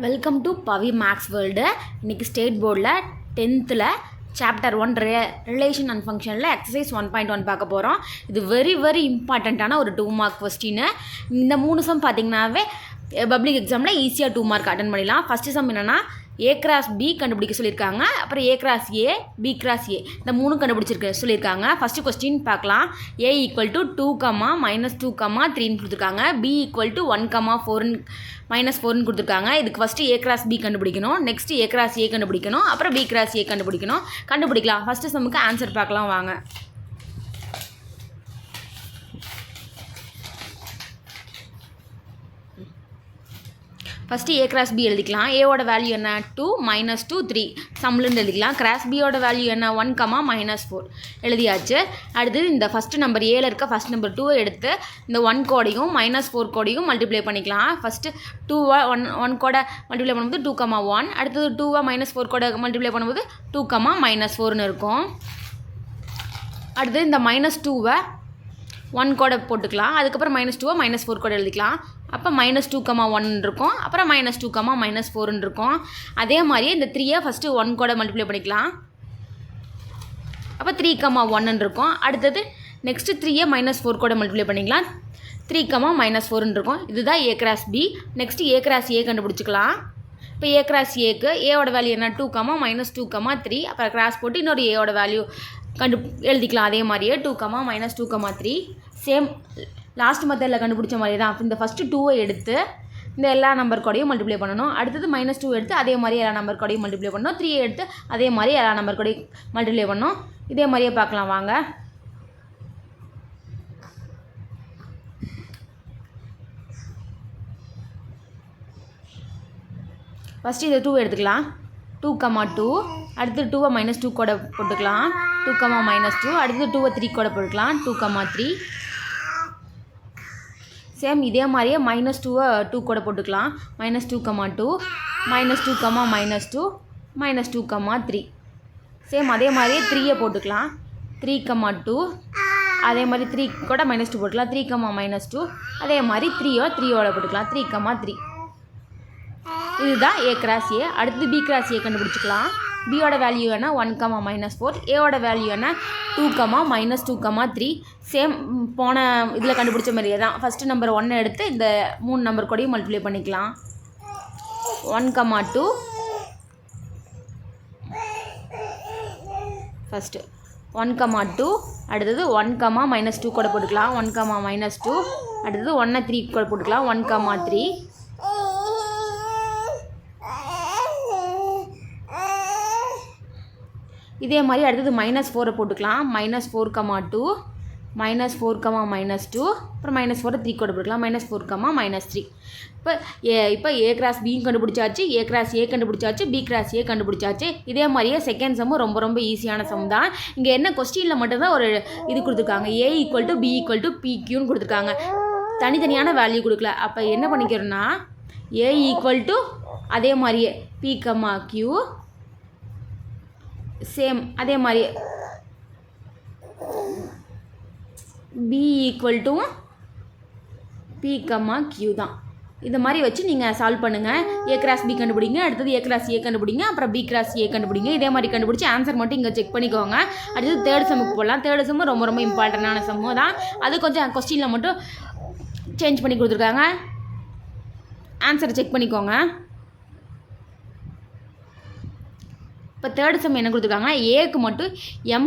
Welcome to Pavi maths world. இன்றைக்கி state போர்டில் 10th chapter 1 relation and ஃபங்க்ஷனில் எக்ஸசைஸ் 1.1 பார்க்க போகிறோம். இது வெரி இம்பார்ட்டண்ட்டான ஒரு 2 மார்க் கொஸ்டின். இந்த 3 சம் பார்த்திங்கனாவே பப்ளிக் எக்ஸாமில் ஈஸியாக 2 மார்க் அட்டன் பண்ணிடலாம். ஃபஸ்ட்டு சம் என்னென்னா A கிராஸ் B கண்டுபிடிக்க சொல்லியிருக்காங்க. அப்புறம் A cross A, B cross A இந்த 3 கண்டுபிடிச்சிருக்க சொல்லியிருக்காங்க. ஃபஸ்ட்டு கொஸ்டின் பார்க்கலாம். A ஈக்குவல் டு 2, -2, 3ன்னு கொடுத்துருக்காங்க. B ஈக்குவல் டு 1, -4 -4ன்னு கொடுத்துருக்காங்க. இதுக்கு ஃபஸ்ட்டு A கிராஸ் B கண்டுபிடிக்கணும். நெக்ஸ்ட்டு A கிராஸ் A கண்டுபிடிக்கணும். அப்புறம் B கிராஸ் A கண்டுபிடிக்கலாம். ஃபஸ்ட்டு சம்முக்கு ஆன்சர் பார்க்கலாம் வாங்க. ஃபஸ்ட்டு A கிராஸ் B எழுதிக்கலாம். ஏவோட வேல்யூ என்ன 2 -2 3 சம்லேருந்து எழுதிக்கலாம். கிராஸ் பியோட வேல்யூ என்ன 1, -4 எழுதியாச்சு. அடுத்தது இந்த ஃபஸ்ட்டு நம்பர் ஏல இருக்க ஃபஸ்ட் நம்பர் 2 எடுத்து இந்த 1 கோடையும் -4 கோடையும் மல்டிப்ளை பண்ணிக்கலாம். ஃபஸ்ட்டு 2 1 கோடை மல்டிப்ளை பண்ணும்போது 2, 1. அடுத்தது 2 -4 கோடை மல்டிப்ளை பண்ணும்போது 2, -4ன்னு இருக்கும். அடுத்தது இந்த -2 1 கோடை போட்டுக்கலாம். அதுக்கப்புறம் -2 -4 கோடை எழுதிக்கலாம். அப்போ -2, 1 இருக்கும். அப்புறம் -2, -4 இருக்கும். அதே மாதிரி இந்த 3 ஃபஸ்ட்டு 1 கோடை மல்டிப்ளை பண்ணிக்கலாம். அப்போ 3, 1 இருக்கும். அடுத்தது நெக்ஸ்ட்டு 3 -4 கோடை மல்டிப்ளை பண்ணிக்கலாம். 3, -4 இருக்கும். இதுதான் A cross B. Next A cross A கண்டுபிடிச்சிக்கலாம். இப்போ A கிராஸ் Aக்கு ஏவோட வேல்யூ என்ன 2, -2, 3 அப்புறம் கிராஸ் போட்டு இன்னொரு ஏவோட வேல்யூ எழுதிக்கலாம். அதே மாதிரியே 2, -2, 3 சேம் லாஸ்ட் மெத்தடில் கண்டுபிடிச்ச மாதிரி தான். இந்த ஃபஸ்ட்டு 2 எடுத்து இந்த எல்லா நம்பர் கோடையும் மல்டிப்ளை பண்ணணும். அடுத்தது -2 எடுத்து அதே மாதிரி எல்லா நம்பர் கோடையும் மல்டிப்ளை பண்ணணும். 3 எடுத்து அதே மாதிரி எல்லா நம்பர் கோடையும் மல்டிப்ளை பண்ணணும். இதே மாதிரியே பார்க்கலாம் வாங்க. ஃபஸ்ட்டு இதை 2 எடுத்துக்கலாம். 2, 2 அடுத்து 2 -2 கோடை போட்டுக்கலாம். 2, -2 அடுத்து 2 3 கோடை போட்டுக்கலாம். 2, 3 சேம் இதே மாதிரியே -2 2 கோடை போட்டுக்கலாம். -2, 2 -2, -2 -2, 3 சேம் அதே மாதிரியே 3 போட்டுக்கலாம். 3, 2 அதே மாதிரி 3 கூட -2 போட்டுக்கலாம். 3, -2 அதே மாதிரி 3யோட போட்டுக்கலாம். 3, 3 இதுதான் A கிராஸ் A. அடுத்து B கிராஸ் A கண்டுபிடிச்சிக்கலாம். பியோட வேல்யூ என்ன 1, -4 ஏவோட வேல்யூ என்ன 2, -2, 3 சேம் போன இதில் கண்டுபிடிச்ச மாதிரியே தான். ஃபஸ்ட்டு நம்பர் 1 எடுத்து இந்த 3 நம்பர் கூடயும் மல்டிப்ளை பண்ணிக்கலாம். 1, 2 ஃபஸ்ட்டு 1, 2 அடுத்தது 1, -2 கூட போட்டுக்கலாம். 1, -2 அடுத்தது 1 3 கூட போட்டுக்கலாம். 1, 3 இதே மாதிரி அடுத்தது -4 போட்டுக்கலாம். -4, 2 -4, -2 அப்புறம் -4 3 கூட போட்டுக்கலாம். -4, -3 இப்போ A கிராஸ் B கண்டுபிடிச்சாச்சு. A கிராஸ் A கண்டுபிடிச்சாச்சு. B கிராஸ் A கண்டுபிடிச்சாச்சு. இதே மாதிரியே செகண்ட் சம்மும் ரொம்ப ஈஸியான சம் தான். இங்கே என்ன கொஸ்டினில் மட்டும்தான் ஒரு இது கொடுத்துருக்காங்க. A equal to B equal to PQன்னு கொடுத்துருக்காங்க. தனித்தனியான வேல்யூ கொடுக்கல. அப்போ என்ன பண்ணிக்கிறோன்னா A ஈக்குவல் டு அதே மாதிரியே P, Q சேம் அதே மாதிரி B equal to P, Q தான். இந்த மாதிரி வச்சு நீங்கள் சால்வ் பண்ணுங்கள். A கிராஸ் B கண்டுபிடிங்க. அடுத்தது A கிராஸ் A கண்டுபிடிங்க. அப்புறம் B கிராஸ் A கண்டுபிடிங்க. இதே மாதிரி கண்டுபிடிச்சி ஆன்சர் மட்டும் இங்கே செக் பண்ணிக்கோங்க. அடுத்தது தேர்ட் சம்முக்கு போடலாம். தேர்ட் சம்மு ரொம்ப இம்பார்ட்டண்டான சம்மு தான். அது கொஞ்சம் கொஸ்டினில் மட்டும் சேஞ்ச் பண்ணி கொடுத்துருக்காங்க. ஆன்சரை செக் பண்ணிக்கோங்க. இப்போ தேர்ட் சம் என்ன கொடுத்துருக்காங்கன்னா ஏக்கு மட்டும் M,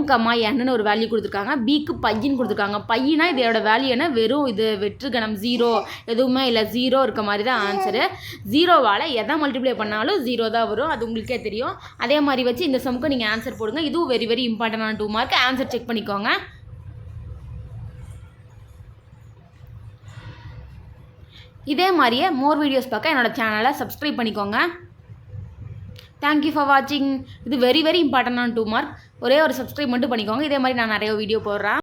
Nன்னு ஒரு வேல்யூ கொடுத்துருக்காங்க. பிக்கு பையின்னு கொடுத்துருக்காங்க. பையனா இதோட வேல்யூ என்ன வெறும் இது வெற்றுக்கணம் 0 எதுவுமே இல்லை. 0 இருக்க மாதிரி தான் ஆன்சரு. 0வால் எதை மல்டிப்ளை பண்ணாலும் 0 தான் வரும். அது உங்களுக்கே தெரியும். அதே மாதிரி வச்சு இந்த சம்முக்கு நீங்கள் ஆன்சர் போடுங்க. இதுவும் வெரி இம்பார்ட்டண்டான 2 மார்க். ஆன்சர் செக் பண்ணிக்கோங்க. இதே மாதிரியே மோர் வீடியோஸ் பார்க்க என்னோடய சேனலை சப்ஸ்கிரைப் பண்ணிக்கோங்க. தேங்க்யூ ஃபார் வாட்சிங். இது வெரி இம்பார்ட்டண்டான 2 மார்க். ஒரே ஒரு சப்ஸ்கிரைப் மட்டும் பண்ணிக்கோங்க. இதே மாதிரி நான் நிறைய வீடியோ போடுறேன்.